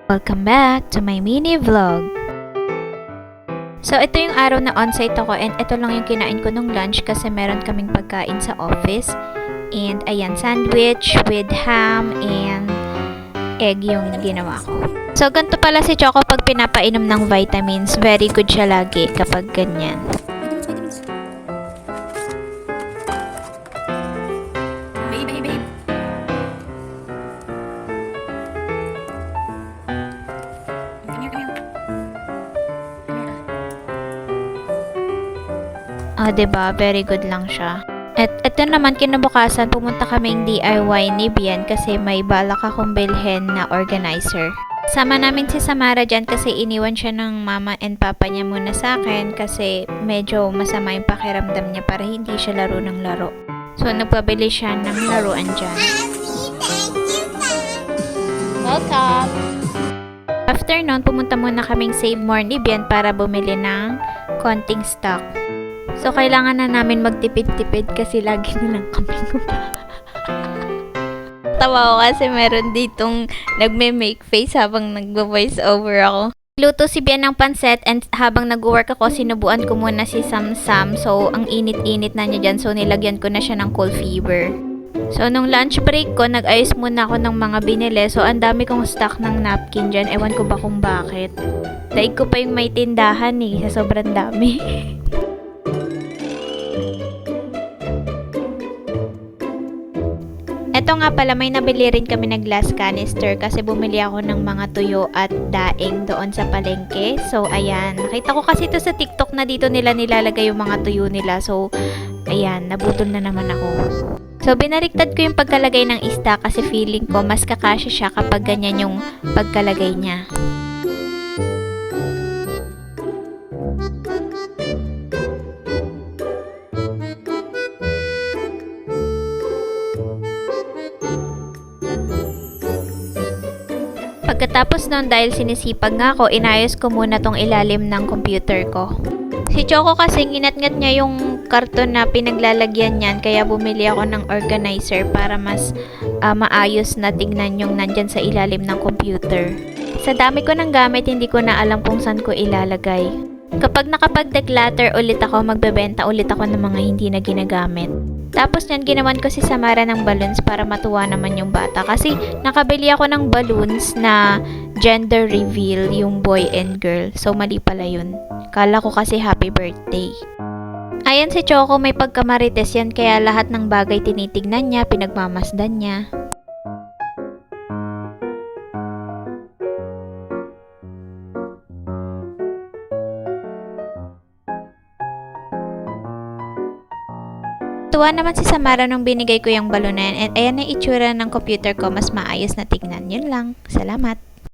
Welcome back to my mini vlog. So, ito yung araw na on-site ako and ito lang yung kinain ko nung lunch kasi meron kaming pagkain sa office. And ayan, sandwich with ham and egg yung ginawa ko. So, ganito pala si Choco pag pinapainom ng vitamins. Very good siya lagi kapag ganyan. Diba? Very good lang siya. At ito naman, kinabukasan, pumunta kaming DIY ni Bian kasi may balak akong bilhin na organizer. Sama namin si Samara dyan kasi iniwan siya ng mama and papa niya muna sa akin kasi medyo masama yung pakiramdam niya para hindi siya laro ng laro. So, nagpabili siya ng laruan dyan. Welcome! After nun, pumunta muna kaming Save More ni Bian para bumili ng konting stock. So, kailangan na namin magtipid-tipid kasi lagi na lang kami Tawa ko kasi meron ditong nagme-make face habang nagvo-voice over ako. Luto si Bian ng pansit and habang nag-work ako, sinubuan ko muna si Sam. So, ang init-init na niya dyan. So, nilagyan ko na siya ng cold fever. So, nung lunch break ko, nag-ayos muna ako ng mga binili. So, ang dami kong stock ng napkin dyan. Ewan ko ba kung bakit. Daig ko pa yung may tindahan sa sobrang dami. Ito nga pala, may nabili rin kami na glass canister kasi bumili ako ng mga tuyo at daing doon sa palengke. So, ayan. Nakita ko kasi ito sa TikTok na dito nila nilalagay yung mga tuyo nila. So, ayan. Nabutol na naman ako. So, binaliktad ko yung pagkalagay ng isda kasi feeling ko mas kakasya siya kapag ganyan yung pagkalagay niya. Pagkatapos nun, dahil sinisipag nga ako, inayos ko muna tong ilalim ng computer ko. Si Choco kasi nginat-ngat niya yung karton na pinaglalagyan niyan, kaya bumili ako ng organizer para mas maayos na tignan yung nandyan sa ilalim ng computer. Sa dami ko ng gamit, hindi ko na alam kung saan ko ilalagay. Kapag nakapag-declutter ulit ako, magbebenta ulit ako ng mga hindi na ginagamit. Tapos yan, ginawan ko si Samara ng balloons para matuwa naman yung bata. Kasi nakabili ako ng balloons na gender reveal, yung boy and girl. So, mali pala yun. Kala ko kasi happy birthday. Ayan si Choco, may pagkamarites yan. Kaya lahat ng bagay tinitignan niya, pinagmamasdan niya. Tuwa naman si Samara nung binigay ko yung balon na yan. And ayan na itsura ng computer ko, mas maayos na tignan. Yun lang. Salamat.